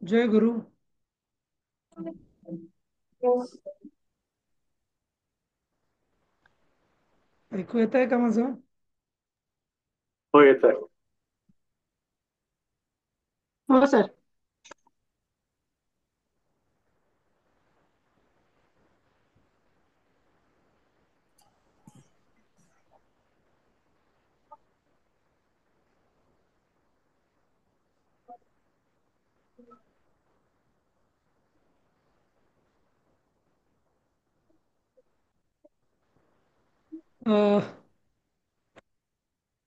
जय गुरु. ऐकू येत आहे का माझं? हो, येत आहे. हो सर. अं,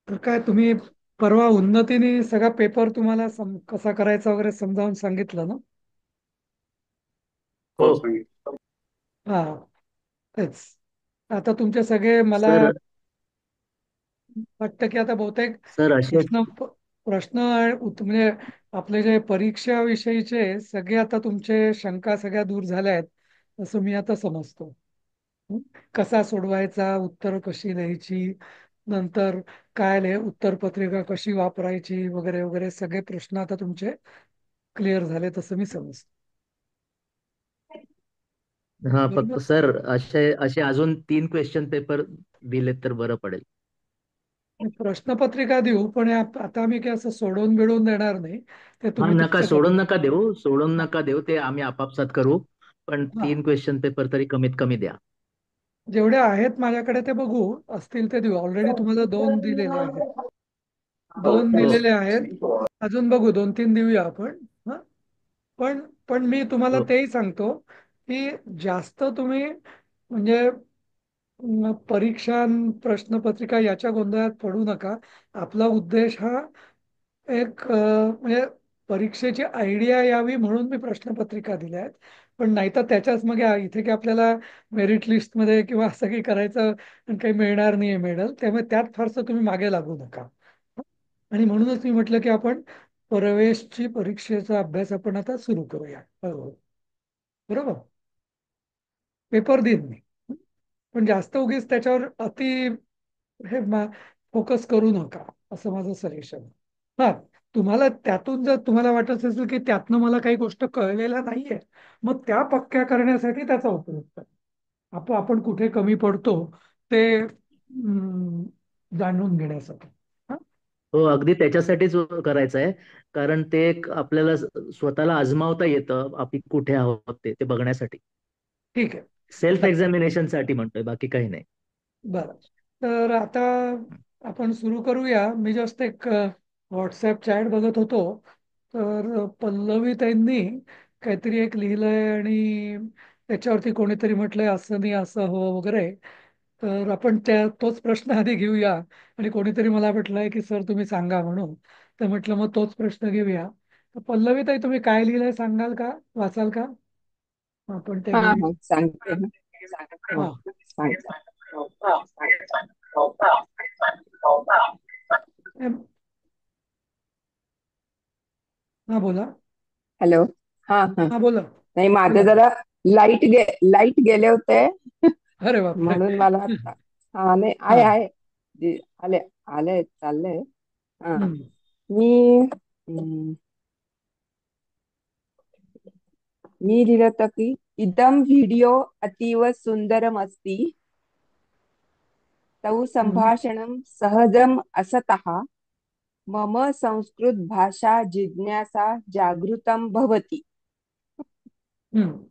तर काय तुम्ही परवा उन्नतीने सगळा पेपर तुम्हाला कसा करायचा वगैरे समजावून सांगितलं ना? हो, हो. सांगितलं. हा, तेच. आता तुमचे सगळे मला सर वाटतं की आता बहुतेक सर असे प्रश्न प्रश्न म्हणजे आपले जे परीक्षा विषयीचे सगळे आता तुमचे शंका सगळ्या दूर झाल्या आहेत असं मी आता समजतो. हं? कसा सोडवायचा, उत्तर कशी द्यायची, नंतर काय उत्तर पत्रिका कशी वापरायची वगैरे वगैरे सगळे प्रश्न आता तुमचे क्लिअर झाले तसं मी समजतो. हा, फक्त बरोबर. सर असे असे अजून 3 क्वेश्चन पेपर दिलेत तर बरं पडेल. प्रश्नपत्रिका देऊ पण आता आम्ही काय असं सोडून बिडून देणार नाही. ते हा, तुम्ही नका तुमच्या सोडून पद्धती. नका देऊ, सोडून हा, नका देऊ, ते आम्ही आपापसात करू. पण हा. 3 क्वेश्चन पेपर तरी कमीत कमी द्या. जेवढे आहेत माझ्याकडे ते बघू, असतील ते देऊ. ऑलरेडी तुम्हाला दोन दिलेले आहेत. दोन हो. दिलेले आहेत. अजून बघू, दोन तीन देऊया आपण. हा. पण पण मी तुम्हाला हो तेही सांगतो की जास्त तुम्ही म्हणजे परीक्षा प्रश्नपत्रिका याच्या गोंधळात पडू नका. आपला उद्देश हा एक म्हणजे परीक्षेची आयडिया यावी म्हणून मी प्रश्नपत्रिका दिल्या आहेत. पण नाहीतर त्याच्याच मग इथे की आपल्याला मेरिट लिस्टमध्ये किंवा असं काही करायचं आणि काही मिळणार नाही मेडल, त्यामुळे त्यात फारसं तुम्ही मागे लागू नका. आणि म्हणूनच मी म्हटलं की आपण प्रवेशची परीक्षेचा अभ्यास आपण आता सुरू करूया. बरोबर. बरोबर. पेपर देईन मी. पण जास्त उगीच त्याच्यावर हे फोकस करू नका असं माझं सजेशन. हा. तुम्हाला त्यातून जर तुम्हाला वाटत असेल की त्यातनं मला काही गोष्ट कळलेल्या नाहीये, मग त्या पक्क्या करण्यासाठी त्याचा उपयोग करा. आपण कुठे कमी पडतो ते जाणून घेण्यासाठी. हा? हो, अगदी त्याच्यासाठीच करायचं आहे. कारण ते एक आपल्याला स्वतःला आजमावता येतं, आपण कुठे आहोत ते बघण्यासाठी. ठीक आहे. सेल्फ तर एक्झामिनेशन साठी म्हणतोय, बाकी काही नाही. बरं. तर आता आपण सुरू करूया. मी जस्ट एक व्हॉट्सॲप चॅट बघत होतो. तर पल्लवी ताईंनी काहीतरी एक लिहिलंय आणि त्याच्यावरती कोणीतरी म्हटलंय असं नाही असं हो वगैरे. तर आपण तोच प्रश्न आधी घेऊया. आणि कोणीतरी मला म्हटलंय की सर तुम्ही सांगा म्हणून. तर म्हटलं मग तोच प्रश्न घेऊया. तर पल्लवी ताई तुम्ही काय लिहिलंय सांगाल का, वाचाल का? आपण ते हा घेऊया. हा सांगते ना. हो, हा. सांगते. एम- हा बोला. हॅलो. हा हा. हा बोला. नाही, माझं बोला बोला. जरा लाईट गेले होते. अरे बापरे. म्हणून मला आता हा नाही, हा. आहे आले आले चाललंय. हा. हम्म. मी हम्म, मी लिहिलं होतं की इदम व्हिडिओ अतीव सुंदरम अस्ति तौ हम्म. संभाषणं सहजम असतः मम संस्कृत भाषा जिज्ञासा जागृतं भवति. हम्म.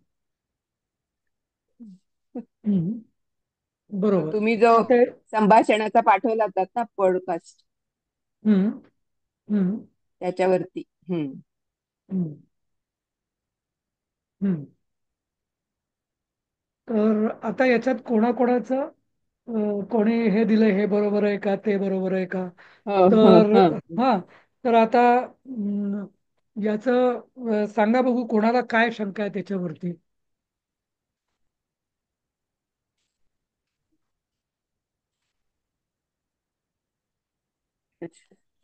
हम्म. बरोबर. तुम्ही जो आता संभाषणाचा पाठवला होता ना पॉडकास्ट, हम्म. हम्म. त्याच्यावरती. हम्म. हम्म. हम्म. तर आता याच्यात कोणाकोणाचं कोणी हे दिलंय हे बरोबर आहे का ते बरोबर आहे का? हो हो तर हो. हा. तर आता याचं सांगा बघू कोणाला काय शंका आहे त्याच्यावरती.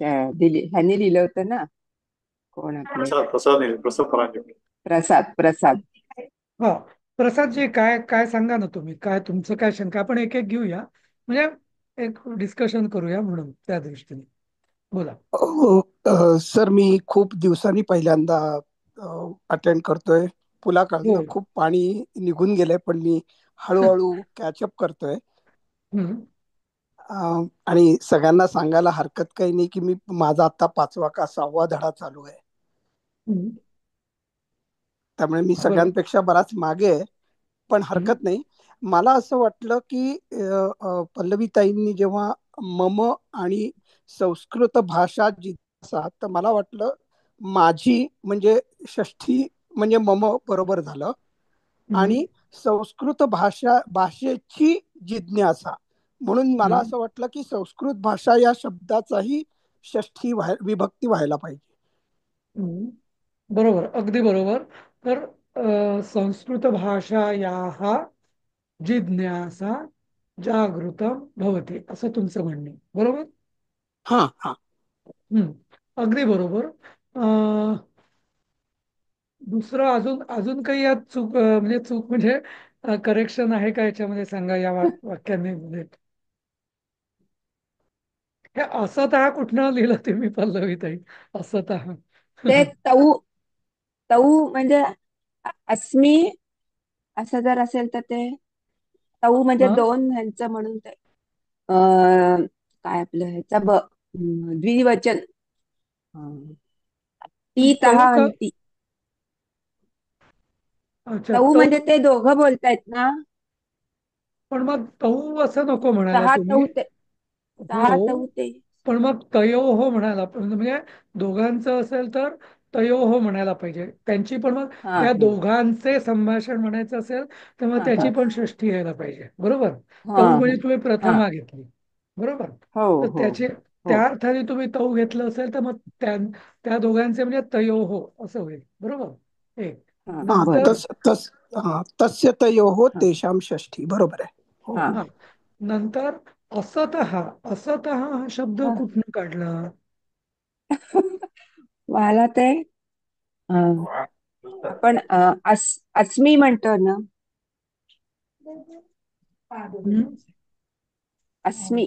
ह्यांनी लिहिलं होतं ना, कोण आपले प्रसाद नाही, प्रसाद परांजपे. प्रसाद. हा. प्रसादजी काय काय सांगा ना तुम्ही काय तुमचं काय शंका आपण एक एक घेऊया म्हणजे एक डिस्कशन करूया म्हणून त्या दृष्टीने बोला. हो, सर मी खूप दिवसांनी पहिल्यांदा अटेंड करतोय. हो. पुलाकडनं खूप पाणी निघून गेलंय, पण मी हळूहळू कॅचअप करतोय. हम्म, आणि सगळ्यांना सांगायला हरकत काही नाही की मी माझा आता 5वा का 6वा धडा चालू आहे. हम्म, त्यामुळे मी बरोबर. सगळ्यांपेक्षा बराच मागे आहे, पण हम्म, हरकत नाही. मला असं वाटलं की पल्लवीताईंनी जेव्हा मम आणि संस्कृत भाषा जिज्ञासा, तर मला वाटलं माझी म्हणजे षष्ठी म्हणजे मम बरोबर झालं, हम्म, आणि संस्कृत भाषेची जिज्ञासा म्हणून मला हम्म, असं वाटलं की संस्कृत भाषा या शब्दाचाही विभक्ती व्हायला पाहिजे. हम्म. बरोबर, अगदी बरोबर. तर संस्कृत भाषा याः जिज्ञासा जागृतम भवति असं तुमचं म्हणणं आहे. बरोबर. हा हा. हम्म, अगदी बरोबर. दुसरं अजून अजून काही यात चूक म्हणजे चूक म्हणजे करेक्शन आहे का याच्यामध्ये सांगा या वाक्याने म्हणजे. हे असतः कुठनं लिहिलं तुम्ही पल्लवीताई? असतः. ते तऊ तऊ म्हणजे अस्मी असं जर असेल तर ते तऊ म्हणजे हा, दोन ह्यांचं म्हणून ते अं, काय आपलं ह्याचा द्विवचन. अं, पण ती तऊ तहा का? अंती. अच्छा, तऊ म्हणजे तऊ. ते दोघं बोलतायत ना. पण मग तऊ असं नको म्हणायला तहा तुम्ही. तऊ ते तहा हो, तऊ ते पण मग तयोहो म्हणायला म्हणजे दोघांचं असेल तर तयोहो म्हणायला पाहिजे त्यांची. पण मग हा त्या हा दोघांचे संभाषण म्हणायचं असेल तर मग हा त्याची हा पण षष्ठी यायला पाहिजे. बरोबर. हा तऊ हा म्हणजे तुम्ही हा प्रथमा घेतली. बरोबर. हो तर हो त्याचे हो त्या अर्थाने तुम्ही तऊ घेतलं असेल तर मग त्या दोघांचे म्हणजे तयोहो असं होईल. बरोबर. एक हा हा बर नंतर. बर तस्य तयोः हा तेषां षष्ठी, बरोबर आहे. हो. हा हा, नंतर असतः. असतः हा शब्द हा. कुठून काढला? मला ते अं, आपण अस्मी म्हणतो ना. हम्म? अस्मी,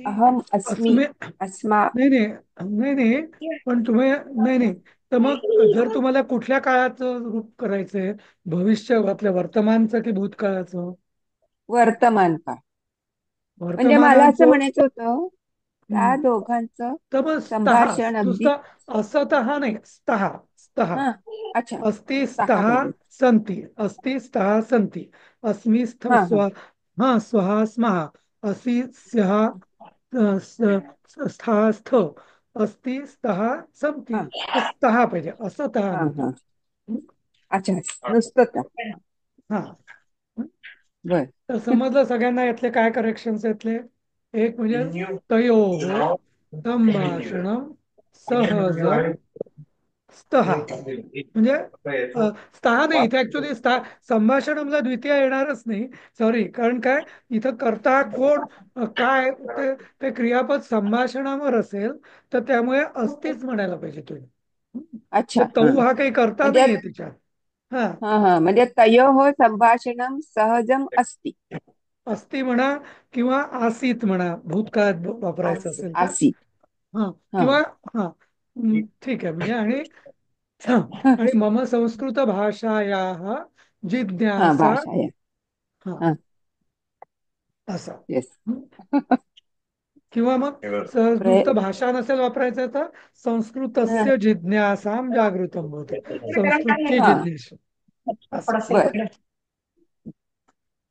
अहम अस्मी, अस्मि अस्मा. नाही नाही. नाही नाही. पण तुम्ही नाही नाही. तर मग जर तुम्हाला कुठल्या काळाचं रूप करायचंय, भविष्य आपल्या वर्तमानचं की भूतकाळाचं? वर्तमान काळ. म्हणजे मला असं वर्तमानाचं. म्हणायचं होतं त्या हम्म. दोघांचं तर मग स्तः. संभाषण अगदी. नुसतं असतः नाही, स्तः. स्तः. हा अच्छा. अस्ति सहा स्तः पाहिजे. सन्ति. अस्ति स्तः सन्ति. अस्मि हा हा हा स्वः स्मः. असि स्यः स्थः स्थ. अस्ति स्तः सन्ति. हा तर स्तः पाहिजे, असतः हा नको. हा अच्छा नुसतं का. हा. बर. तर समजलं सगळ्यांना यातले काय करेक्शन्स यातले? एक म्हणजे तयोः संभाषणं सहजं स्तः. म्हणजे स्तः नाही, इथे ऍक्च्युली संभाषण म्हणजे द्वितीय येणारच नाही. सॉरी. कारण काय, इथं करता कोण काय ते ते क्रियापद संभाषणावर असेल तर त्यामुळे असतीच म्हणायला पाहिजे तुम्ही. अच्छा तर हा तऊ हा काही करता म्हणजे नाहीये त्याच्यात. हा. हा हा म्हणजे तयोः संभाषणं सहजम अस्ति. अस्ति म्हणा किंवा आसीत म्हणा, भूतकाळात वापरायचं असेल तर. आसी. हा. हा किंवा हा. ठीक आहे म्हणजे. आणि हा, आणि मम संस्कृत भाषायाः हा जिज्ञासा. भाषा या. हा, हा असा. येस. हं? किंवा मग नुसतं भाषा नसेल वापरायचं तर संस्कृतस्य जिज्ञासां जागृतं भवति. संस्कृतची हा जिज्ञासा. असं. बर.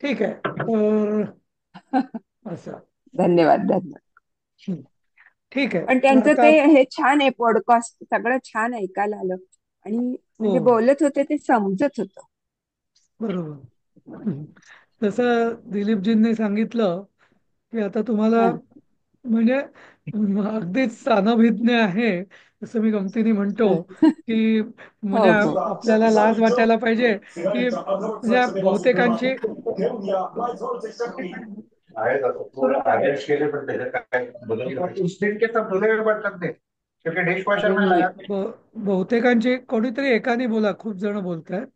ठीक आहे. तर असं. धन्यवाद धन्यवाद. हं. ठीक आहे. पण तर त्यांचं आता. ते हे छान आहे पॉडकास्ट, सगळं छान ऐकायला आलं. आणि हो, म्हणजे बोलत होते ते समजत होतं. बरोबर. जसं दिलीपजींनी सांगितलं की आता तुम्हाला हा म्हणजे अगदीच अनभिज्ञ आहे असं मी गमतीने म्हणतो की हो म्हणजे हो आपल्याला लाज वाटायला पाहिजे की म्हणजे बहुतेकांची. आहेत आता थोडं आदेश केले पण त्याच्यात काय बदल स्टेट के सब धुले हुए बर्तन थे क्योंकि डिश वॉशर में नाही लगा बहुतेकांची कोणीतरी एकाने बोला, खूप जण बोलत आहेत.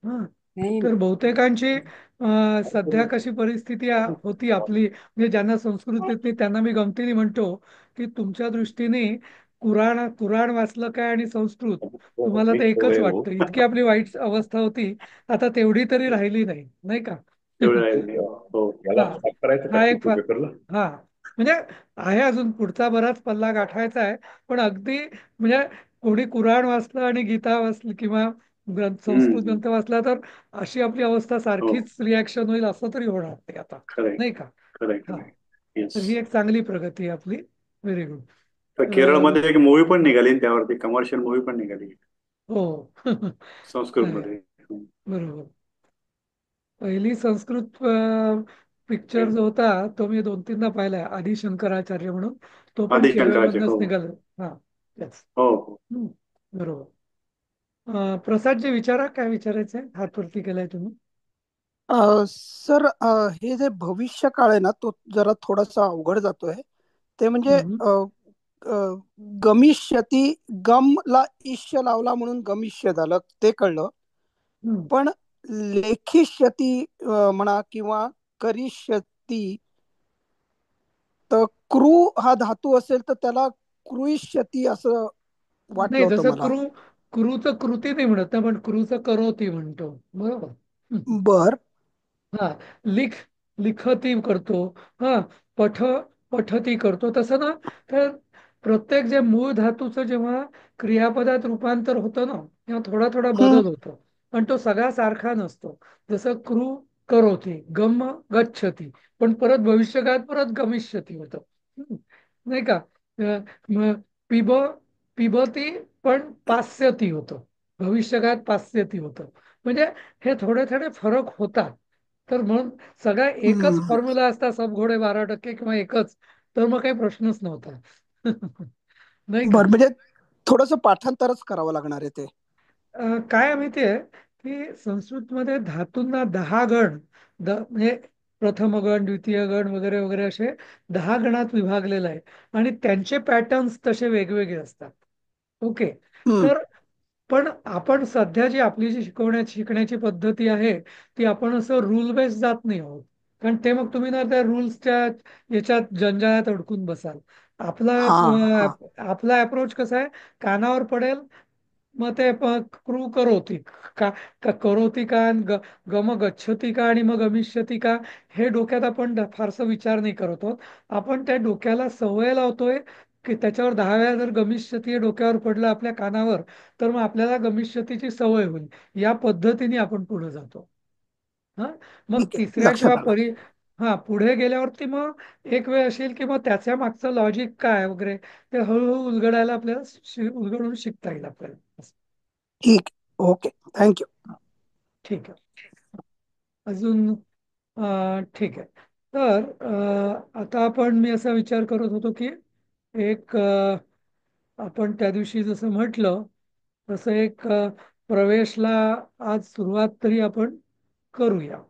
हा. नाही तर बहुतेकांची सध्या कशी परिस्थिती होती आपली म्हणजे ज्यांना संस्कृत येत नाही त्यांना मी गमतीने म्हणतो की तुमच्या दृष्टीने कुराण कुराण वाचलं काय आणि संस्कृत हो, तुम्हाला मी तर एकच सवय हो. वाटतं. इतकी आपली वाईट अवस्था होती, आता तेवढी तरी राहिली नाही, नाही का? तेवढं आहे. हो, हा याला साफ करायचं का हा एक टिश्यू फार पेपरला? हा म्हणजे आहे, अजून पुढचा बराच पल्ला गाठायचा आहे. पण अगदी म्हणजे कोणी कुराण वाचलं आणि गीता वाचली किंवा संस्कृत हम्म. ग्रंथ वाचला तर अशी आपली अवस्था हो, सारखीच रिॲक्शन होईल असं तरी होणार नाही आता, खरंय, नाही का? खरंय, हा खरंय. येस. तर ही एक चांगली प्रगती आहे आपली. Very good. तर केरळमध्ये एक मूवी पण निघाली आणि त्यावरती कमर्शियल मूवी पण निघाली हो. संस्कृतमध्ये. हम्म. बरोबर. पहिली संस्कृत पिक्चर जो होता तो मी 2-3दा पाहिलाय, आदि शंकराचार्य म्हणून. तो पण आदी शंकराचे. केरळमधनच हो, निघाला. हा. येस. हो, हो. बरोबर. प्रसादजी विचारा, काय विचारायचंय? हात वरती केलाय तुम्ही. सर, हे जे भविष्य काळ आहे ना, तो जरा थोडासा अवघड जातोय. ते म्हणजे हम्म, अ, गमिष्यती, गमला इष्य लावला म्हणून गमिष्य झालं, ते कळलं. हम्म. पण लेखिष्यती म्हणा किंवा करिष्यती, तर क्रू हा धातू असेल तर त्याला क्रुइष्यती असं वाटलं नाही, होतं जसं मला. क्रूचं कृती नाही म्हणत ना, पण क्रूचं करोती म्हणतो. बरोबर. बर. हा. लिख लिखती करतो. हा. पठ पठती करतो. तसं ना, तर प्रत्येक जे मूळ धातूचं जेव्हा क्रियापदात रूपांतर होतं ना, तेव्हा थोडा थोडा हम्म. बदल होतो. पण तो सगळा सारखा नसतो. जसं क्रू करोती, गम गच्छती, पण परत भविष्यकाळात परत गमिष्यती होतं. नाही का? मग पिब पिबती, पण पास्यती होतं. भविष्यकाळात पास्यती होतं. म्हणजे हे थोडे थोडे फरक होतात. तर म्हणून सगळा एकच हम्म. फॉर्म्युला असता, सब घोडे 12% किंवा एकच, तर मग काही प्रश्नच नव्हता. नाही का? बर, म्हणजे थोडस पाठांतरच करावं लागणार आहे ते. काय आहे माहितीये की संस्कृतमध्ये धातूंना 10 गण, म्हणजे प्रथम गण, द्वितीय गण वगैरे वगैरे असे 10 गणात विभागलेलं आहे. आणि त्यांचे पॅटर्न्स तसे वेगवेगळे असतात. ओके. हम्म. तर पण आपण सध्या जी आपली जी शिकण्याची पद्धती आहे, ती आपण असं रूल बेस जात नाही आहोत. कारण ते मग तुम्ही ना त्या रूल्सच्या याच्यात जंजाळात अडकून बसाल. आपला हा, हा. आपला अप्रोच कसा आहे? कानावर पडेल, मग ते क्रू करोती का, करोती का, आणि गम गच्छती का, आणि मग गमिष्यती का, हे डोक्यात आपण फारसा विचार नाही करत आहोत. आपण त्या डोक्याला सवय लावतोय की त्याच्यावर 10 वेळा जर गमिष्यती हे डोक्यावर पडलं आपल्या कानावर, तर मग आपल्याला गमिष्यतीची सवय होईल. या पद्धतीने आपण पुढे जातो. हा. मग ठीक आहे, तिसऱ्या किंवा लक्षात आलं. हा, पुढे गेल्यावरती मग एक वेळ असेल की मग त्याच्या मागचं लॉजिक काय वगैरे ते हळूहळू उलगडायला आपल्याला उलगडून शिकता येईल आपल्याला असं. ठीक आहे. ओके. थँक्यू. ठीक आहे. अजून ठीक आहे. तर आता मी असा विचार करत होतो की एक आपण त्या दिवशी जसं म्हटलं तसं एक प्रवेशला आज सुरुवात तरी आपण करूया.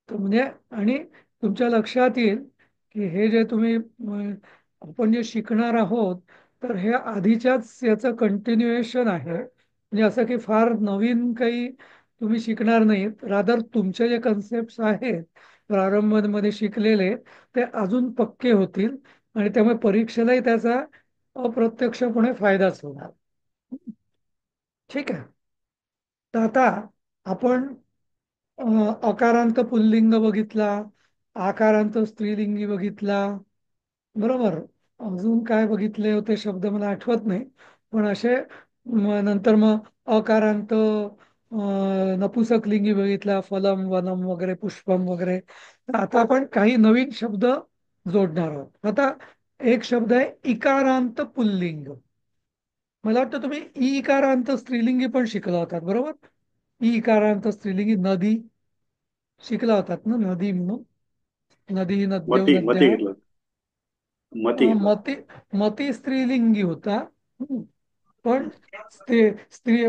तर म्हणजे, आणि तुमच्या लक्षात येईल की हे जे तुम्ही आपण जे शिकणार आहोत, तर हे आधीच्याच याचं कंटिन्युएशन आहे. म्हणजे असं की फार नवीन काही तुम्ही शिकणार नाहीत. रादर तुमचे जे कन्सेप्ट आहेत प्रारंभामध्ये शिकलेले, ते अजून पक्के होतील. आणि त्यामुळे परीक्षेलाही त्याचा अप्रत्यक्षपणे फायदाच होणार. ठीक आहे. तर आता आपण अकारांत पुल्लिंग बघितला, आकारांत स्त्रीलिंगी बघितला. बरोबर. अजून काय बघितले होते शब्द मला आठवत नाही. पण असे नंतर मग अकारांत नपुसकलिंगी बघितला, फलम वनम वगैरे, पुष्पम वगैरे. तर आता आपण काही नवीन शब्द जोडणार आहोत. आता एक शब्द आहे इकारांत पुल्लिंग. मला वाटतं तुम्ही ई इकारांत स्त्रीलिंगी पण शिकला होतात, बरोबर? ई इकारांत स्त्रीलिंगी नदी शिकला होतात ना, नदी म्हणून. नदी, नद्यो, मती नद्या. मती घेतलं. मती घेतलं. मती मती स्त्रीलिंगी होता. हम्म. पण स्त्री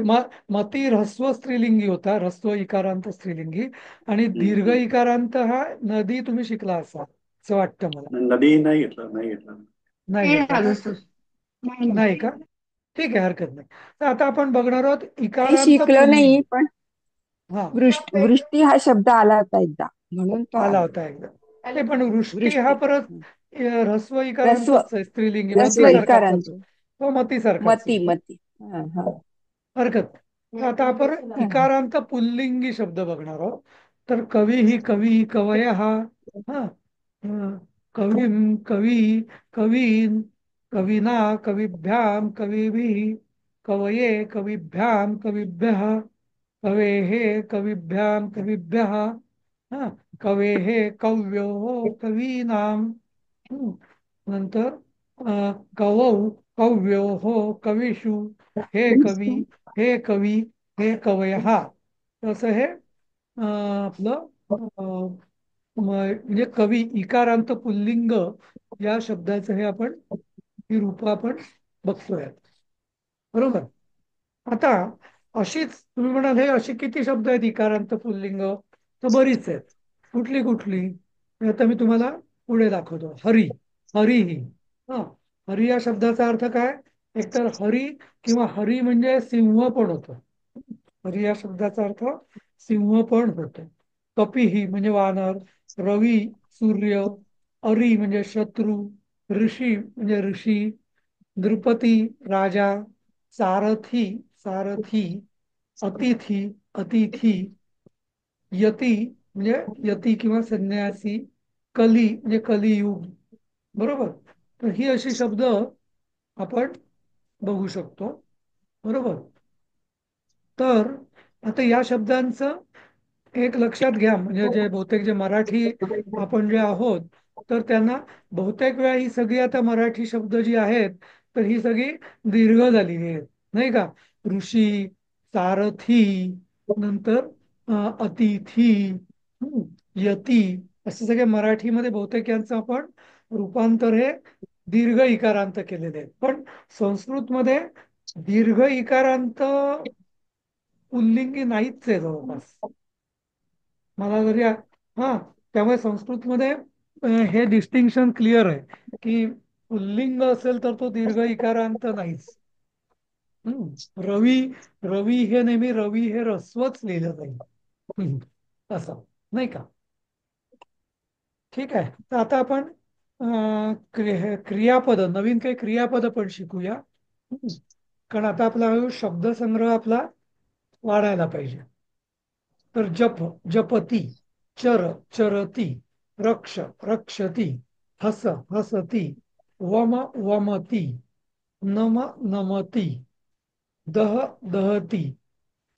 मती ऱ्हस्व स्त्रीलिंगी होता, ऱ्हस्व इकारांत स्त्रीलिंगी. आणि हम्म, दीर्घ इकारांत हा नदी तुम्ही शिकला असाल असं वाटतं मला. नदी नाही घेतलं, नाही घेतलं. नाही नाही घेतला झालं का? सर. नाही नाही नाही. का? ठीक आहे, हरकत नाही. तर आता आपण बघणार आहोत काही इकारांत शिकलं पुल्लिंग. नाही, पण हा. वृष्टी हा शब्द आला होता एकदा, म्हणून तो आला आला. होता एकदा. नाही, पण वृष्टी हा वृष्टी. परत ह्रस्व रस्व इकारांतच आहे, स्त्रीलिंगी रस्व मतीसारखाच इकारांत. आहे. तो मतीसारखाच आहे. मती मती. हा हा. हरकत नाही. आता आपण इकारांत पुल्लिंगी शब्द बघणार आहोत. तर कवी ही कवी कवय हा, हा कवी कवी कवीन कविना कविभ्याम कविभिः कवये कविभ्याम कविभ्यः कवेः कविभ्याम कविभ्यः हा कवेः कव्यो कवीनाम. हम्म. नंतर कवौ कव्योः कविषु हे कवी हे कवी हे कवयः. तसं हे आपलं म्हणजे कवी इकारांत पुल्लिंग या शब्दाचं हे आपण ही रूप आपण बघतोय. बरोबर. आता अशीच तुम्ही म्हणाल हे अशी किती शब्द आहेत इकारांत पुल्लिंग, तर बरीच आहेत. कुठली कुठली हे आता मी तुम्हाला पुढे दाखवतो. हरी, हरीही. हा, हरी या शब्दाचा अर्थ काय? एकतर हरी किंवा हरी म्हणजे सिंह पण होतो. हरी या शब्दाचा अर्थ सिंह पण होतो. कपिही म्हणजे वानर, रवी सूर्य, अरी म्हणजे शत्रू, ऋषी म्हणजे ऋषी, नृपती राजा, सारथी सारथी, अतिथी अतिथी, यती म्हणजे यती किंवा संन्यासी, कली म्हणजे कलियुग. बरोबर. तर ही अशी शब्द आपण बघू शकतो. बरोबर. तर आता या शब्दांचं एक लक्षात घ्या, म्हणजे जे बहुतेक जे मराठी आपण जे आहोत, तर त्यांना बहुतेक वेळा ही सगळी आता मराठी शब्द जी आहेत, तर ही सगळी दीर्घ झालेली आहेत, नाही का? ऋषी, सारथी, नंतर अतिथी, हं, यती, असे सगळे मराठीमध्ये बहुतेक यांचं आपण रूपांतर हे दीर्घ इकारांत केलेले आहेत. पण संस्कृतमध्ये दीर्घ इकारांत पुल्लिंगी नाहीच आहे जवळपास, मला जरी हा. त्यामुळे संस्कृतमध्ये हे डिस्टिंक्शन क्लिअर आहे की पुल्लिंग असेल तर तो दीर्घ इकारांत नाहीच. रवी, रवी हे नेहमी रवी हे ह्रस्वच लिहिलं जाईल. असं नाही का? ठीक आहे. तर आता आपण क्रियापद, नवीन काही क्रियापद पण शिकूया. हम्म. कारण आता आपला शब्दसंग्रह आपला वाढायला पाहिजे. तर जप, जपती, चर, चरती, रक्ष, रक्षती, हस, हसती, वम, वमती, नम, नमती, दह, दहती,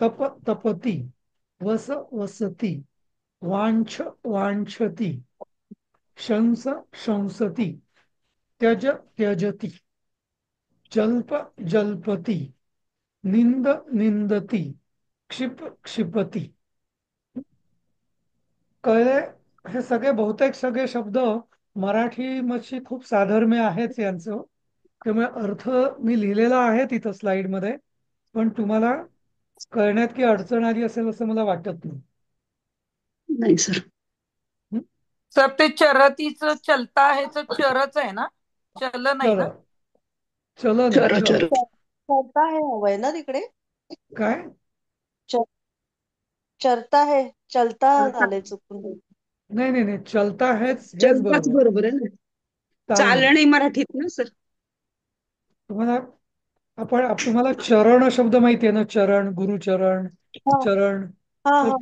तप, तपती, वस, वसती, वांछ, वांछती, शंस, शंसती, त्यज, त्यजती, जल्प, जल्पती, निंद, निंदती, क्षिप, क्षिपती. कळले? हे सगळे बहुतेक सगळे शब्द मराठीशी खूप साधर्म्य आहेच यांचं. त्यामुळे अर्थ मी लिहिलेला आहे तिथं स्लाइडमध्ये, पण तुम्हाला कळण्यात की अडचण आली असेल असं मला वाटत नाही. नाही सर. हं? सर ते चरतीचं चलता आहेच चरच आहे ना, चल नाही चर, ना? चल नाही, चर चर. चर. चरता है हवंय ना तिकडे? काय? च- चरता है, चलता चलता झालंय चुकून. नाही नाही नाही, चलता हेच चलताच बरोबर. बरोबर आहे ना. चालणे. चालणे मराठीत ना सर. तुम्हाला तुम्हाला चरण शब्द माहिती आहे ना? चरण, गुरुचरण, हा चरण. हा तर हा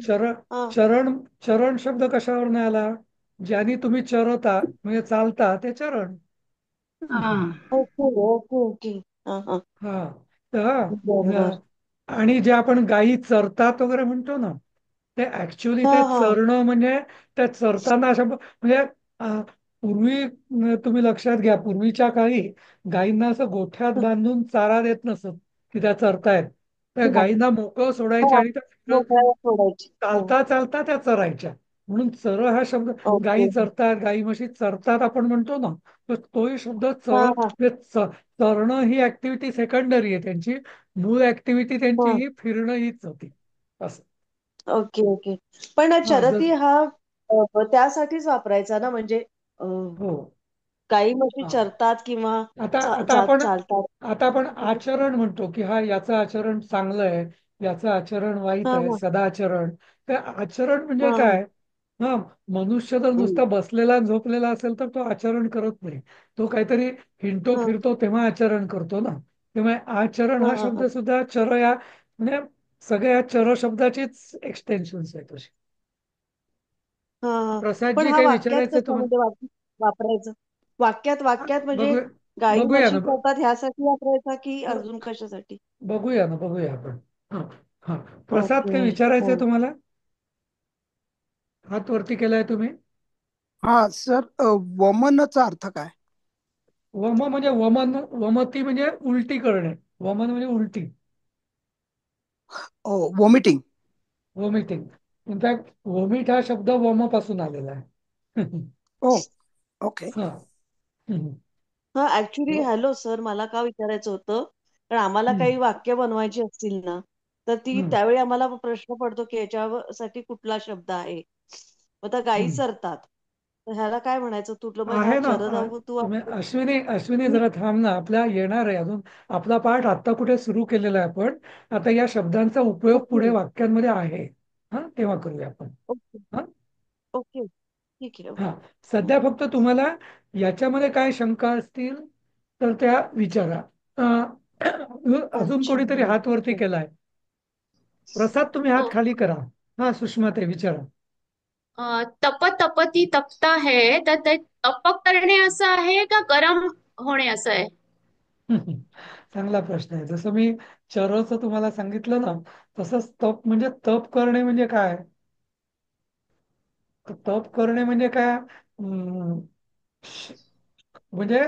हा. चरण, चरण शब्द कशावरून आला? ज्याने तुम्ही चरता म्हणजे चालता ते चरण. हा. Okay okay okay. हा हा. हा. तर बरोबर. आणि जे आपण गायी चरतात वगैरे म्हणतो ना, ते ऍक्च्युअली हा ते हा चरणं म्हणजे त्या चरताना अशा म्हणजे पूर्वी तुम्ही लक्षात घ्या, पूर्वीच्या काळी गायींना असं गोठ्यात बांधून चारा देत नसत की त्या चरतायत. त्या हा गायींना मोकळं सोडायचे हा. आणि त्या मोकळ्या सोडायची. हो. चालता चालता त्या चरायच्या. म्हणून चर हा शब्द, गायी ओके. चरतात, गायी म्हशी चरतात आपण म्हणतो ना, तर तोही शब्द हा चर हा म्हणजे चरणं ही ऍक्टिव्हिटी सेकंडरी आहे. त्यांची मूळ ऍक्टिव्हिटी त्यांची हा. ही फिरणं हीच होती. असं. Okay okay. पण हा चरती हा त्यासाठीच वापरायचा ना, म्हणजे हो. गाई म्हशी हा. चरतात किंवा आता आता आपण चालतात. आता आपण आचरण म्हणतो की हा याचं आचरण चांगलं आहे, याचं आचरण वाईट हा आहे, हा सदाचरण. तर आचरण म्हणजे हा हा काय? हा, मनुष्य जर हम्म. नुसता बसलेला आणि झोपलेला असेल तर तो आचरण करत नाही. तो काहीतरी हिंडतो हा फिरतो तेव्हा आचरण करतो ना. त्यामुळे आचरण हा हा हा शब्द हा सुद्धा चर या म्हणजे सगळ्या चर शब्दाचीच एक्सटेन्शन्स आहे तशी. हा हा. पण प्रसादजी हा काही वाक्यात विचारायचं कसा तुम्हाला? म्हणजे वापरायचं? वाक्यात म्हणजे बघू गाई बघूया म्हशी ना चरतात ह्यासाठी वापरायचा की अजून कशासाठी? बघूया ना, बघूया आपण. हा हा. प्रसाद काही ओके. विचारायचंय हो. तुम्हाला? हात वरती केलाय तुम्ही. हा सर, वमनचा अर्थ काय? वम म्हणजे वमन, वमती म्हणजे उलटी करणे. वमन म्हणजे उलटी, वॉमिटिंग. वॉमिटिंग. इनफॅक्ट वॉमिट हा शब्द वम पासून आलेला आहे. ओ, ओके. हा. हम्म. हा ऍक्च्युली व- हॅलो सर, मला का विचारायचं होतं, कारण आम्हाला काही हम्म. वाक्य बनवायची असतील ना, तर ती हम्म. त्यावेळी आम्हाला प्रश्न पडतो की याच्यासाठी कुठला शब्द आहे. मग त्या गायी हम्म. चरतात, तर ह्याला काय म्हणायचं? तुटलं मग ह्या आहे ना. चरधाव तू तुम्ही वापर- अश्विनी जरा थांब ना. आपल्या येणार आहे अजून. आपला पाठ आत्ता कुठे सुरू केलेला आहे आपण. आता या शब्दांचा उपयोग ओके पुढे वाक्यांमध्ये आहे. हा, तेव्हा करूया आपण. ओके हा ओके ठीक आहे. हा. ओके. सध्या फक्त तुम्हाला याच्यामध्ये काय शंका असतील तर त्या विचारा. अजून अच्छा. कोणीतरी हम्म. हात वरती केलाय? प्रसाद, तुम्ही हात हो. खाली करा. हा, सुषमा ते विचारा. तप तपती तपता है तर ते तप करणे असं आहे का गरम होणे असं आहे? चांगला प्रश्न आहे. जसं मी चरचं तुम्हाला सांगितलं ना, तसंच तप म्हणजे तप करणे म्हणजे काय? तप करणे म्हणजे काय? श- म्हणजे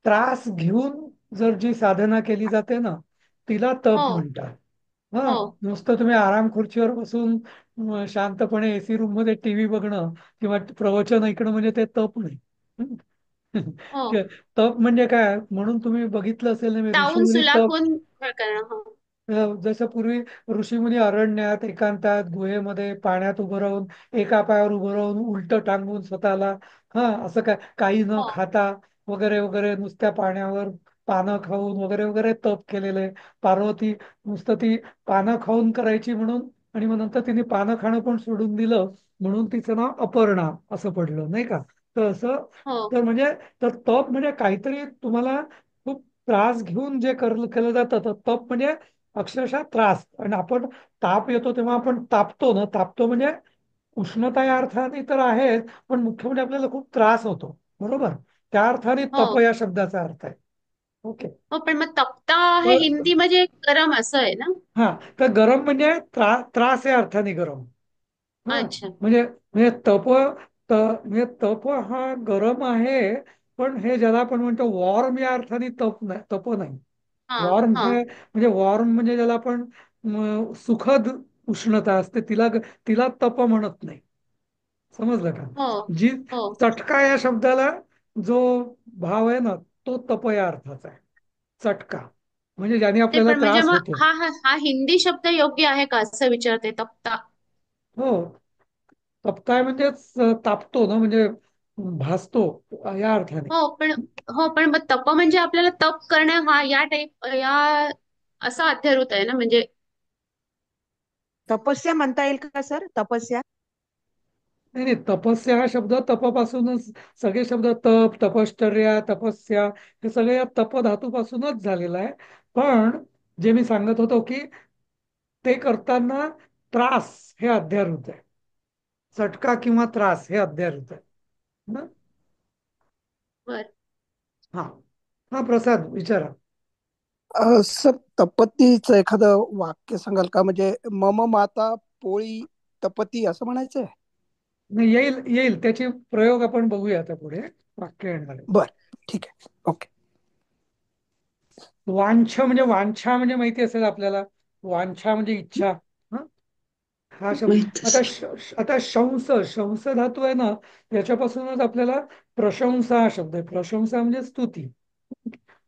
त्रास घेऊन जर जी साधना केली जाते ना, तिला तप हो. म्हणतात. हा, हो. नुसतं तुम्ही आराम खुर्चीवर बसून शांतपणे एसी रूम मध्ये टीव्ही बघणं किंवा प्रवचन ऐकणं म्हणजे ते तप नाही. हम्म. हो. तप म्हणजे काय? म्हणून तुम्ही बघितलं असेल ना, तावून ऋषीमुनी तप. सुलाखून हे करणं. हो. जसं पूर्वी ऋषीमुनी अरण्यात एकांतात गुहेमध्ये पाण्यात उभं राहून एका पायावर उभं राहून उलट टांगून स्वतःला, हा, असं काय काही न हो. खाता वगैरे वगैरे नुसत्या पाण्यावर पानं खाऊन वगैरे वगैरे तप केलेले. पार्वती नुसतं ती पानं खाऊन करायची म्हणून, आणि मग नंतर तिने पानं खाणं पण सोडून दिलं म्हणून तिचं नाव अपर्णा असं पडलं, नाही का? तर असं, हो. तर म्हणजे, तर तप म्हणजे काहीतरी तुम्हाला खूप त्रास घेऊन जे केलं जातं, तर तप म्हणजे अक्षरशः त्रास. आणि आपण ताप येतो तेव्हा आपण तापतो ना, तापतो म्हणजे उष्णता या अर्थाने तर आहेच, पण मुख्य म्हणजे आपल्याला खूप त्रास होतो. बरोबर? त्या अर्थाने हो. तप या शब्दाचा अर्थ आहे. ओके. हो पण मग तपता हे तर हिंदी म्हणजे गरम असं आहे ना? हा, तर गरम म्हणजे त्रास या अर्थाने गरम. हा, अच्छा. म्हणजे म्हणजे म्हणजे तप हा गरम आहे. पण हे ज्याला आपण म्हणतो वॉर्म या अर्थाने तप नाही, तप नाही. हा. वॉर्म हा. हे म्हणजे वॉर्म म्हणजे ज्याला आपण सुखद उष्णता असते तिला तिला तप म्हणत नाही. समजलं का? हो. जी हो. चटका या शब्दाला जो भाव आहे ना, तो तप या अर्थाचा आहे. चटका म्हणजे ज्याने ते आपल्याला पण म्हणजे त्रास मग होतो. हा हिंदी शब्द योग्य आहे का असं विचारते तपता? हो, तपताय म्हणजे तापतो ना, म्हणजे भासतो या अर्थाने. हो पण मग तप म्हणजे आपल्याला तप करणं हा या टाईप या असा अध्याय आहे ना म्हणजे? तपस्या म्हणता येईल का सर? तपस्या. नाही नाही, तपस्या हा शब्द तपासूनच, सगळे शब्द तप, तपश्चर्या, तपस्या हे सगळे या तप धातूपासूनच झालेलं आहे. पण जे मी सांगत होतो की ते करताना त्रास हे अध्यारूत आहे. चटका किंवा त्रास हे अध्यारूत आहे ना. बर. हा हा, प्रसाद विचारा. सर, तपतीचं एखादं वाक्य सांगाल का? म्हणजे मम माता पोळी तपती असं म्हणायचंय? नाही, येईल येईल त्याचे प्रयोग आपण बघूया आता पुढे. वाक्य येणार आहे. बर, ठीक आहे. ओके. वांछा म्हणजे माहिती असेल आपल्याला. वांछा म्हणजे इच्छा. हा, हा शब्द माहित आता असेल. आता शंस धातू आहे ना, याच्यापासूनच आपल्याला प्रशंसा हा शब्द आहे. प्रशंसा म्हणजे स्तुती.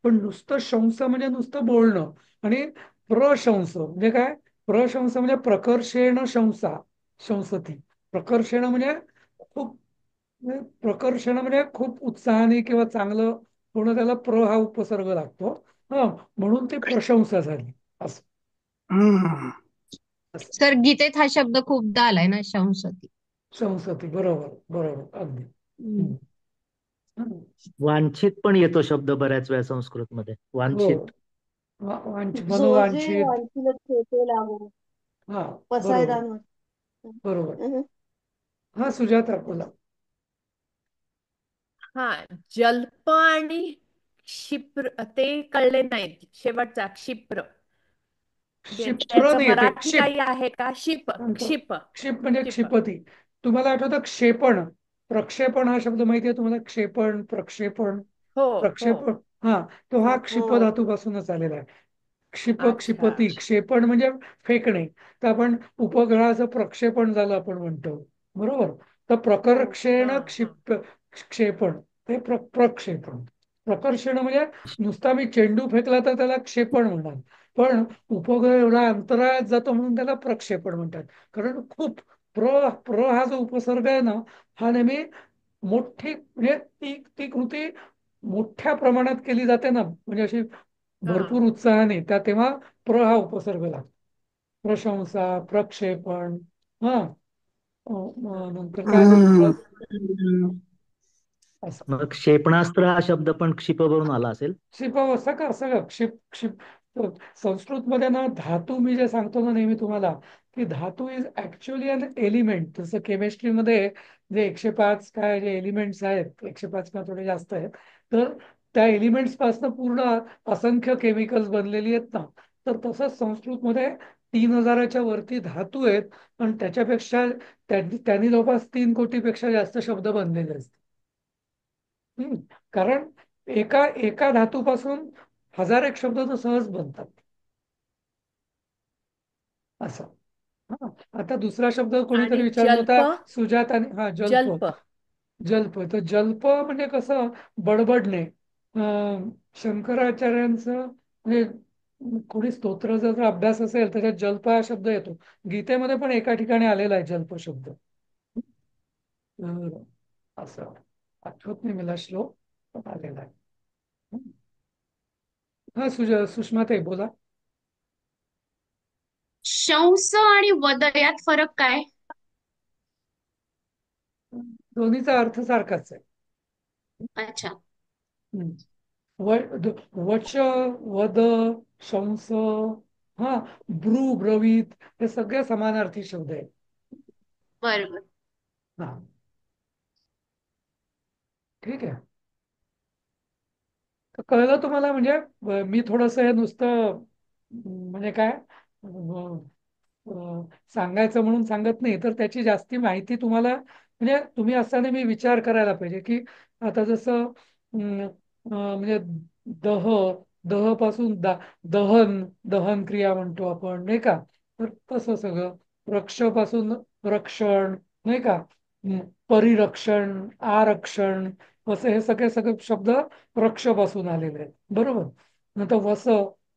पण नुसतं शंस म्हणजे नुसतं बोलणं. आणि प्रशंस म्हणजे काय? प्रशंस म्हणजे प्रकर्षेण शंसा, शंसती. प्रकर्षेण म्हणजे खूप, म्हणजे प्रकर्षण म्हणजे खूप उत्साहाने किंवा चांगलं होणं, त्याला हा उपसर्ग लागतो. हा, म्हणून ती प्रशंसा झाली. असं हम्म. असं. सर, गीतेत हा शब्द खूपदा आलाय ना, शंसती. शंसती, बरोबर बरोबर अगदी. हम्म. हम्म. हम्म. वांछित पण येतो शब्द बऱ्याच वेळा संस्कृतमध्ये, हो, वांछित. जोजे मनोवांछित. वांछिल ठेचे लागो हा, बरोबर पसायदान. बरोबर. हा, सुजाता बोला. हा, जल्प आणि क्षिप्र ते कळले नाहीत, शेवटचा क्षिप्र. क्षिप्र त्याचं नाही येते, मराठी काही आहे का? म्हणतो. क्षिप क्षिप म्हणजे क्षिप. क्षिपती. तुम्हाला आठवतं क्षेपण, प्रक्षेपण हा शब्द माहिती आहे तुम्हाला? क्षेपण, प्रक्षेपण, हो हो. प्रक्षेपण. हा, तो हा क्षिप हो. धातूपासूनच आलेला आहे. क्षिप, अच्छा. क्षिपती, क्षेपण म्हणजे फेकणे. तर आपण उपग्रहाचं प्रक्षेपण झालं आपण म्हणतो, बरोबर. तर हो. प्रकर्षेण हा हा. क्षेपण, ते प्रक्षेपण. प्रकर्षण म्हणजे नुसता मी चेंडू फेकला तर त्याला क्षेपण म्हणतात, पण उपग्रह एवढा अंतराळात जातो म्हणून त्याला प्रक्षेपण म्हणतात. कारण खूप प्र प्र हा जो उपसर्ग आहे ना, हा नेहमी मोठी म्हणजे ती ती कृती मोठ्या प्रमाणात केली जाते ना, म्हणजे अशी हा भरपूर उत्साहाने, त्या तेव्हा प्र हा उपसर्ग लागतो. प्रशंसा, प्रक्षेपण. हा, नंतर काय अजून हम्म. परत असं. मग क्षेपणास्त्र हा शब्द पण क्षिपवरून आला असेल. क्षिप, सगळं सगळं क्षिप क्षिप. संस्कृतमध्ये ना धातू, मी जे सांगतो ना नेहमी तुम्हाला, की धातू इज ऍक्च्युअली अन एलिमेंट. जसं केमिस्ट्रीमध्ये जे 105 काय जे एलिमेंट्स आहेत, 105 किंवा थोडे जास्त आहेत, तर त्या एलिमेंट्स पासून पूर्ण असंख्य केमिकल्स बनलेली आहेत ना, तर तसंच संस्कृतमध्ये 3000च्या वरती धातू आहेत. पण त्याच्यापेक्षा त्यांनी जवळपास 3 कोटीपेक्षा जास्त शब्द बनलेले असतात. हम्म. कारण एका एका धातूपासून 1000 एक शब्द तर सहज बनतात, असं. हा, आता दुसरा शब्द कोणीतरी आणि विचारला जल्प. होता, सुजाताने. हा, जल्प. जल्प. जल्प, तर जल्प म्हणजे कसं बडबडणे. शंकराचार्यांचं म्हणजे कोणी स्तोत्राचा जर अभ्यास असेल त्याच्यात जल्प हा शब्द येतो. गीतेमध्ये पण एका ठिकाणी आलेला आहे जल्प शब्द. असं आठवत नाही मला श्लोक, पण आलेला आहे. हा, सुषमाताई बोला. शंस आणि वद यात फरक काय? दोन्हीचा अर्थ सारखाच आहे. अच्छा. हम्म. वच, वद, शंस, हा, ब्रू, ब्रवीत, हे सगळे समानार्थी शब्द आहेत. बरोबर. हा, ठीक आहे. तर कळलं तुम्हाला? म्हणजे मी थोडस हे नुसतं म्हणजे काय सांगायचं म्हणून सांगत नाही, तर त्याची जास्ती माहिती तुम्हाला म्हणजे तुम्ही असताना मी विचार करायला पाहिजे, की आता जसं म्हणजे दह, दह पासून दहन, दहन क्रिया म्हणतो आपण, नाही का? तर तसं सगळं वृक्ष पासून रक्षण, नाही का? परिरक्षण, आरक्षण, असं हे सगळे सगळे शब्द वृक्षपासून आलेले आहेत, बरोबर. नंतर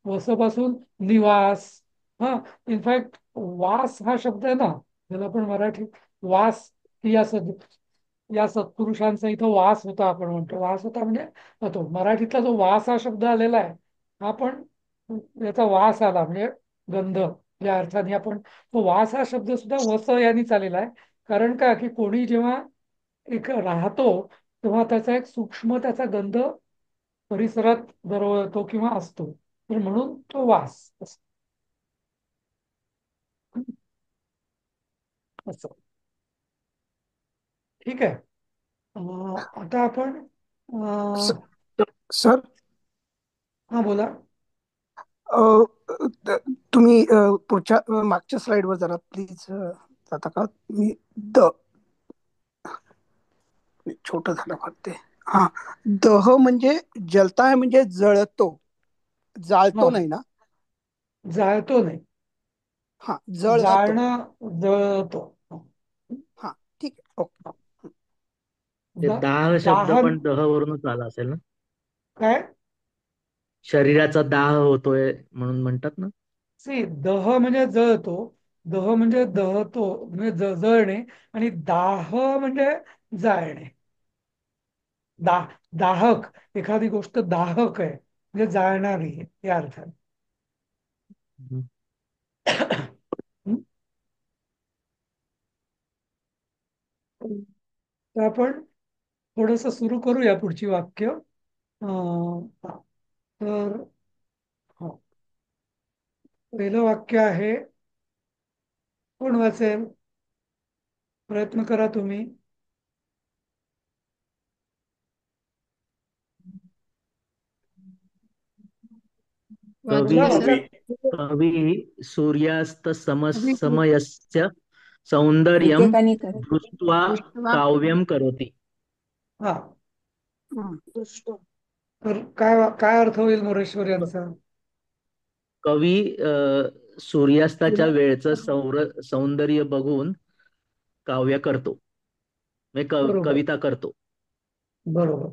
वसपासून निवास. हा, इनफॅक्ट वास हा शब्द आहे ना, ज्याला आपण मराठीत वास, या या सत्पुरुषांचा इथं वास होता आपण म्हणतो, वास होता म्हणजे तो मराठीतला जो वास हा शब्द आलेला आहे, हा पण याचा वास आला म्हणजे गंध या अर्थाने आपण तो वास हा शब्द सुद्धा वस यांनीच आलेला आहे. कारण का, की कोणी जेव्हा एक राहतो तेव्हा त्याचा एक सूक्ष्म त्याचा गंध परिसरात दरवळतो किंवा असतो, तर म्हणून तो वास असं. ठीक आहे. आता आपण स- सर, हा, बोला. अ, तुम्ही पुढच्या मागच्या स्लाइडवर जरा प्लीज जाता का? मी द छोट झालं वाटते. हा, दह म्हणजे जलता म्हणजे जळतो, हा, जाळतो नाही ना? जाळतो नाही, हा, जळतो. जाळणं, जळतो. हा, ठीक आहे, ओके. ते दाह शब्द दाहन. पण दह वरूनच आला असेल ना. काय? शरीराचा दाह होतोय म्हणून म्हणतात ना. दह म्हणजे जळतो, दह म्हणजे दहतो म्हणजे जळणे, आणि दाह म्हणजे जाळणे. दाहक, एखादी गोष्ट दाहक आहे म्हणजे जाळणारी आहे, या अर्थाने. हम्म. हं? तर आपण थोडस सुरू करूया पुढची वाक्य. हा. तर हा, पहिलं वाक्य आहे, कोण वाचेल? प्रयत्न करा तुम्ही. कवी बोला वाचते सर. वाचा. कवी सूर्यास्त कवी समयस्य सौंदर्यम एकेकाने कर दृष्ट्वा दृष्ट्वा काव्यम करोति. हा. हं. दृष्ट तर काय अर्थ होईल मोरेश्वर यांचा? कवी सूर्यास्ताच्या वेळचं सौंदर्य बघून काव्य करतो, म्हणजे बरोबर, कविता करतो. बरोबर.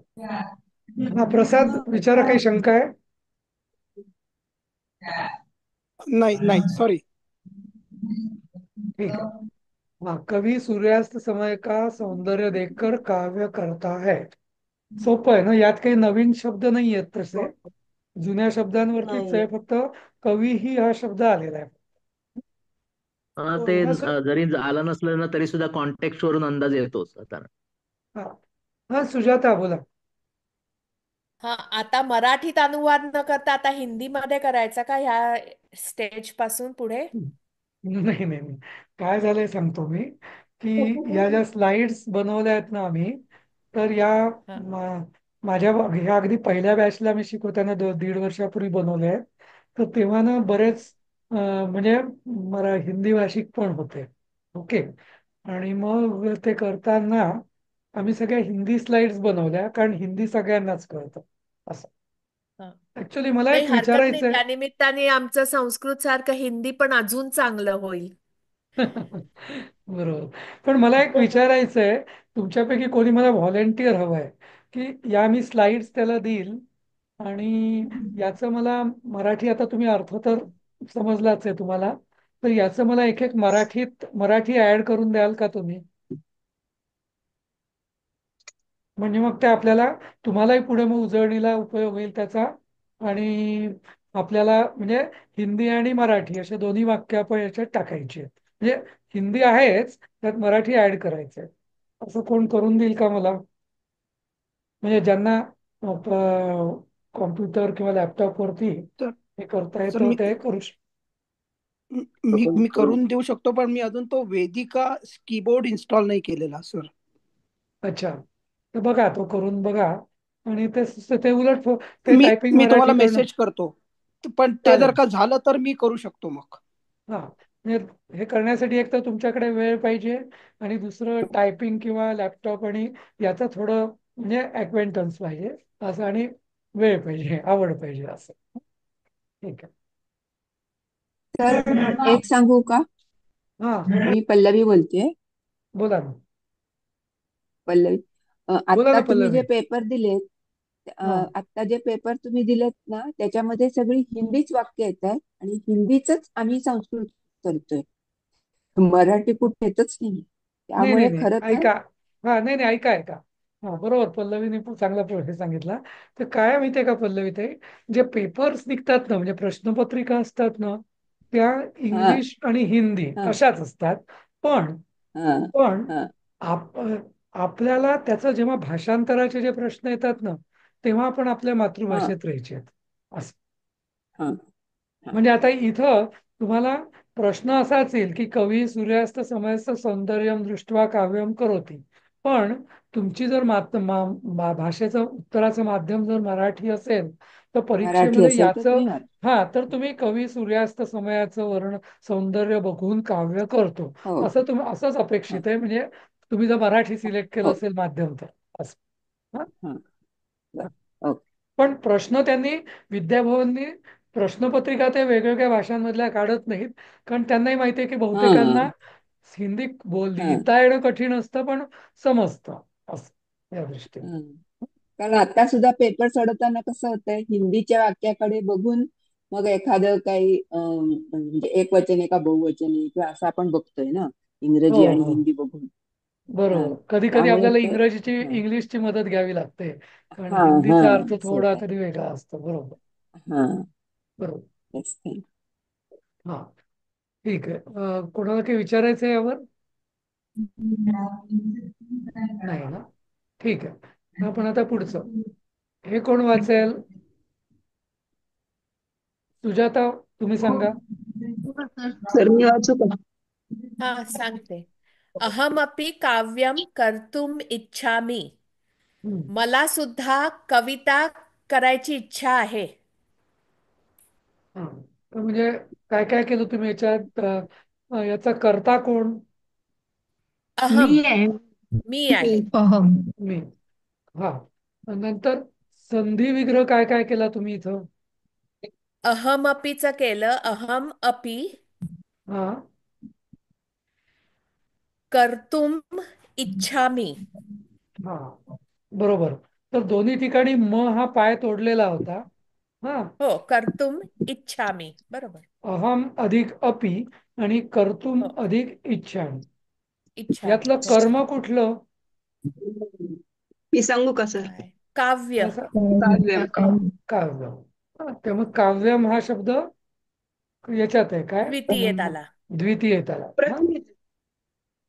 हा, प्रसाद विचारा, काही शंका आहे? नाही नाही, सॉरी. ठीक है। हाँ, कवी सूर्यास्त समय का सौंदर्य देखकर काव्य करता है. सोपं आहे ना, यात काही नवीन शब्द नाही आहेत तसे, जुन्या शब्दांवरतीच आहे, नाहीये. फक्त कवी ही हा शब्द आलेला आहे. ते हा सु- जरी आलं नसलं ना तरी सुद्धा कॉन्टेक्स्ट वरून अंदाज येतोच आता. हा हा, सुजाता बोला. हा, आता मराठीत अनुवाद न करता आता हिंदीमध्ये करायचा का ह्या स्टेज पासून पुढे? नाही नाही नाही, काय झालंय सांगतो मी, की या ज्या स्लाइड्स बनवल्या आहेत ना आम्ही, तर या हा. ह्या अगदी पहिल्या बॅचला मी शिकवताना 1.5 वर्षापूर्वी बनवले आहेत. तर तेव्हा ना बरेच म्हणजे हिंदी भाषिक पण होते. ओके. आणि मग ते करताना आम्ही सगळ्या हिंदी स्लाइड्स बनवल्या, कारण हिंदी सगळ्यांनाच कळतं असं. हा. ऍक्च्युली मला नाही, एक हरकत नाही. विचारायचं आहे. त्या निमित्ताने आमचं संस्कृत सारखं हिंदी पण अजून चांगलं होईल. बरोबर. पण मला एक विचारायचं आहे, तुमच्यापैकी कोणी मला व्हॉलेंटियर हवं आहे, की या मी स्लाइड्स त्याला देईल, आणि याचं मला मराठी, आता तुम्ही अर्थ तर समजलाच आहे तुम्हाला, तर याचं मला एक एक मराठी ऍड करून द्याल का तुम्ही? म्हणजे मग ते आपल्याला, तुम्हालाही पुढे मग उजळणीला उपयोग होईल त्याचा, आणि आपल्याला म्हणजे हिंदी आणि मराठी असे दोन्ही वाक्य आपण याच्यात टाकायची आहेत. म्हणजे हिंदी आहेच, त्यात मराठी ऍड करायचंय. असं कोण करून देईल का मला? म्हणजे ज्यांना कॉम्प्युटर किंवा लॅपटॉप वरती तर हे करता सर येतं ते करू मी करून देऊ शकतो, पण मी अजून तो वेदिका कीबोर्ड इन्स्टॉल नाही केलेला सर. अच्छा, तर बघा, तो करून बघा. आणि ते उलट ते मी टायपिंग मी तुम्हाला मराठी करणं मेसेज करतो, पण ते जर चालेल. का झालं तर मी करू शकतो मग. हा, म्हणजे हे करण्यासाठी एक तर तुमच्याकडे वेळ पाहिजे, आणि दुसरं टायपिंग किंवा लॅपटॉप आणि याचं थोडं म्हणजे अक्वेंटन्स पाहिजे असं, आणि वेळ पाहिजे, आवड पाहिजे असं. ठीक आहे. तर एक सांगू का? हा, मी पल्लवी बोलते. बोला ना. पल्लवी, बोला आत्ता ना तुम्ही पल्लवी. जे पेपर दिलेत, हा. आत्ता जे पेपर तुम्ही दिलेत ना, त्याच्यामध्ये सगळी हिंदीच वाक्य येत आहेत आणि हिंदीच आम्ही संस्कृत करतोय. मराठी कुठे येतच नाही. नाही नाही त्यामुळे नाही, खरं तर ऐका. हा, नाही नाही, ऐका ऐका. हा, बरोबर, पल्लवीने पण चांगला हे सांगितला. तर काय माहितीये का पल्लवी ताई, जे पेपर्स निघतात ना, म्हणजे प्रश्नपत्रिका असतात ना, त्या हा इंग्लिश आणि हिंदी हा अशाच असतात. पण हा पण हा आप आपल्याला त्याचं जेव्हा भाषांतराचे जे प्रश्न येतात ना, तेव्हा आपण आपल्या हा मातृभाषेत राहायचे आहेत असं. हा हा म्हणजे आता इथं तुम्हाला प्रश्न असाच येईल, की कवी सूर्यास्त समयस्त सौंदर्यम दृष्ट्वा काव्यम करोती. पण तुमची जर भाषेचं उत्तराचं माध्यम जर मराठी असेल, तर मराठी परीक्षेमध्ये असेल तर याचं, तुम्ही मराठी. हा, तर तुम्ही कवी सूर्यास्त समयाचं सौंदर्य बघून काव्य करतो, हो असं असंच हो अपेक्षित आहे. म्हणजे तुम्ही जर मराठी सिलेक्ट केलं हो असेल माध्यम, तर असं. हा? हा बर. ओके. पण प्रश्न त्यांनी, विद्याभवननी प्रश्नपत्रिका ते वेगवेगळ्या भाषांमधल्या काढत नाहीत, कारण त्यांनाही माहिती आहे की हा बहुतेकांना हिंदी हा लिहिता येणं कठीण असतं, पण समजतं असं, या दृष्टीने. हा. कारण आता सुद्धा पेपर सोडवताना कसं होतंय, हिंदीच्या वाक्याकडे बघून मग एखादं काही म्हणजे एक वचन आहे का बहुवचन आहे किंवा असं आपण बघतोय ना, हो इंग्रजी आणि हो, हिंदी बघून. हा बरोबर. कधी कधी त्यामुळे आपल्याला ते हा इंग्लिशची मदत घ्यावी लागते, कारण हा हा हिंदीचा अर्थ असं थोडा होत आहे. तरी वेगळा असतो. बरोबर, हा बरोबर. तेच ते. हा, ठीक आहे. कोणाला काही विचारायचं आहे यावर? नाही ना. ठीक आहे, आपण आता पुढचं. हे कोण वाचेल? सुजाता, तुम्ही सांगा. सर मी वाचू का? हा, सांगते. अहमपि काव्यम कर्तुम इच्छामि. हम्म. मला सुद्धा कविता करायची इच्छा आहे. हा, तर म्हणजे काय काय केलं तुम्ही याच्यात? याचा करता कोण? अहम, मी आहे. मी आहे. अहम. मी. हा, नंतर संधी विग्रह काय काय केला तुम्ही इथं? अहमपीच केलं. अहम अपि हा, कर्तुम इच्छामि. हा, बरोबर. तर दोन्ही ठिकाणी हा पाय तोडलेला होता. हा, हो, कर्तुम इच्छामि, बरोबर. अहम अधिक अपि आणि कर्तुम हो, अधिक इच्छामी. इच्छामि, यातलं हो. कर्म कुठलं? मी सांगू का सर? काय काव्य. असं काव्यम. काव्य. त्यामुळे काव्यम हा शब्द याच्यात आहे काय? द्वितीयेत आला. द्वितीय येताला. हा, प्रथम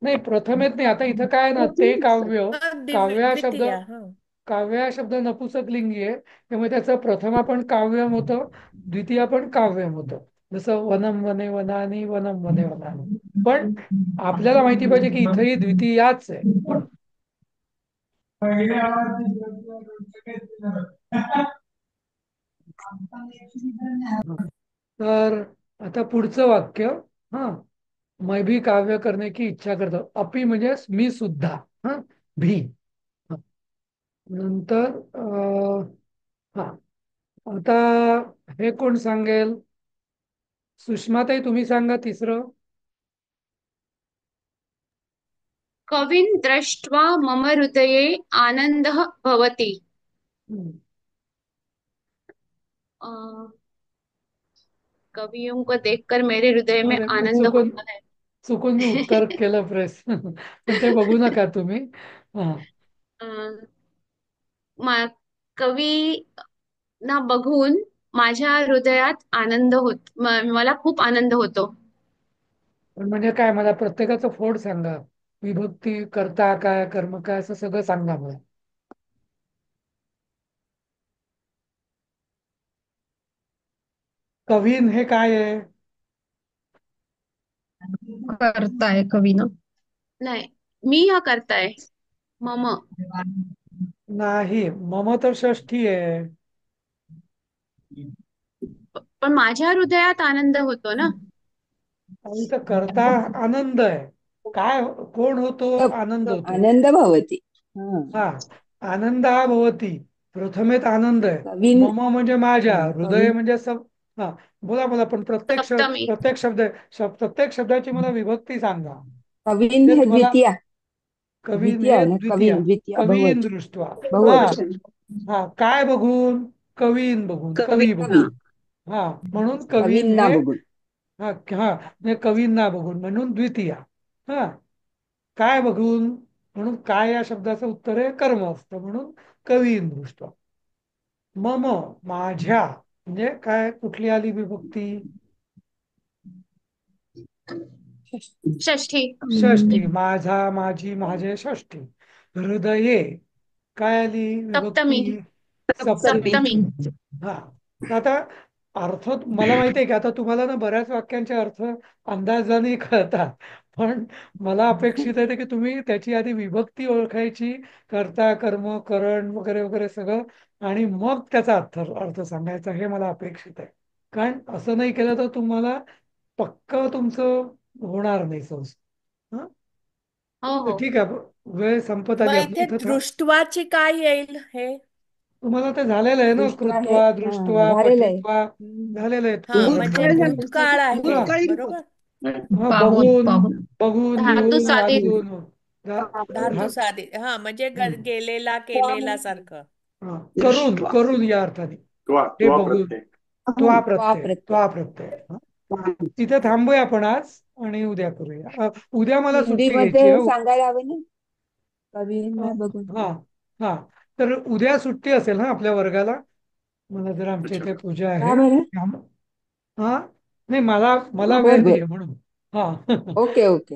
नाही प्रथमेत नाही. आता इथं काय आहे ना, ते काव्य. काव्य हा शब्द, द्वितीय, हा. काव्य हा शब्द नपुंसकलिंगी आहे, त्यामुळे त्याचं प्रथम आपण काव्यम होतं, द्वितीय पण काव्यम होतं. जसं वनम वने वनानी, वनम वने वनानी. पण आपल्याला माहिती पाहिजे की इथंही द्वितीयाच आहे म्हणून. तर आता पुढचं वाक्य. हा, मैं भी काव्य करने की इच्छा करतो. अपि म्हणजे मी सुद्धा. हा, भी. हा. नंतर हा, आता हे कोण सांगेल? सुषमाताई, तुम्ही सांगा तिसरं. कवीन दृष्ट्वा मम हृदये आनंदः भवति. हम्म. कवियों को देखकर मेरे हृदय में अरे, मी आनंद चुकून होता है. चुकून मी उत्तर केलं प्रेस. पण ते बघू नका तुम्ही. हा, अ, कवी ना बघून माझ्या हृदयात आनंद मला खूप आनंद होतो. पण म्हणजे काय, मला प्रत्येकाचं फोड सांगा. विभक्ती, कर्ता काय, कर्म काय, असं सगळं सांगा मला. कवीन हे काय आहे? करताय कवी ना? नाही, मी हा करताय. मम. नाही, मम तर षष्ठी आहे. पण माझ्या हृदयात आनंद होतो ना. आणि इथं करता आनंद आहे. काय, कोण होतो? आनंद होतो. आनंद भवती. हा, हा, आनंद हा भवती. प्रथमेत आनंद आहे. कवीन. मम म्हणजे माझ्या, हृदय कवीन. म्हणजे सब. हा, बोला बोला, पण सप्तमी. प्रत्येक शब्द प्रत्येक शब्दाची मला विभक्ती सांगा. कवीन ते हे तुम्हाला. द्वितीया. कवीन द्वितीया हे आहे ना, द्वितीय. कवीन द्वितीया कवीन बहुवचन. दृष्ट्वा. हा, बहुवचन. हा, काय बघून? कवीन बघून, कवी. कवी कवी. बघून. हा, म्हणून कवीन कवींना हे. बघून. हा, हा, म्हणजे कवींना बघून म्हणून द्वितीया. हा, काय बघून? म्हणून काय या शब्दाचं उत्तर आहे कर्म असतं, म्हणून कवीन दृष्ट्वा. मम, माझ्या, म्हणजे काय, कुठली आली विभक्ती? षष्ठी. षष्ठी. माझा, माझी, माझे, षष्ठी. हृदये, काय आली सप्तमी. विभक्ती? सप्तमी. सप्तमी. हा, तर आता अर्थ मला माहिती आहे की आता तुम्हाला ना बऱ्याच वाक्यांचे अर्थ अंदाजाने कळतात. पण मला अपेक्षित आहे की तुम्ही त्याची आधी विभक्ती ओळखायची, कर्ता, कर्म, करण वगैरे वगैरे सगळं, आणि मग त्याचा अर्थ सांगायचा, हे मला अपेक्षित आहे. कारण असं नाही केलं तर तुम्हाला पक्क तुमचं होणार नाही संस्कृत. हा, हो तर हो. ठीक आहे, वेळ संपत आली मग आपली इथे इथं दृष्टवाची काय येईल हे? तुम्हाला ते झालेलं आहे ना, दृष्ट्वा हे कृत्वा, दृष्ट्वा, झालेलं आहे. पठित्वा, झालेलं आहे. हा, म्हणजे भूतकाळ झालं सर. भूतकाळ आहे, भूतकाळी रूप. बरोबर. हा, पाहून बघून, पाहून. बघून, धातू लिहून, साधित. वाचून. धातू धा- साधित, हा, म्हणजे हम्म. गेलेला केलेला सारखं. हा, करून दृष्ट्वा. करून या अर्थाने. त्वा हे त्वा बघून. प्रत्यय. वा त्वा प्रत्यय. प्रत्यय. हा. तिथे थांबूया आपण आज, आणि उद्या करूया. उद्या मला सुट्टी घ्यायची हिंदीमध्ये आहे. सांगायला हवं ना, हा, कवींना बघून. हा, हा. तर उद्या सुट्टी असेल ना आपल्या वर्गाला? मला जर आमच्या अच्छा. इथे पूजा का आहे. बरं? हा, नाही, मला मला बर वेळ बर. नाहीये म्हणून. हा. Okay okay.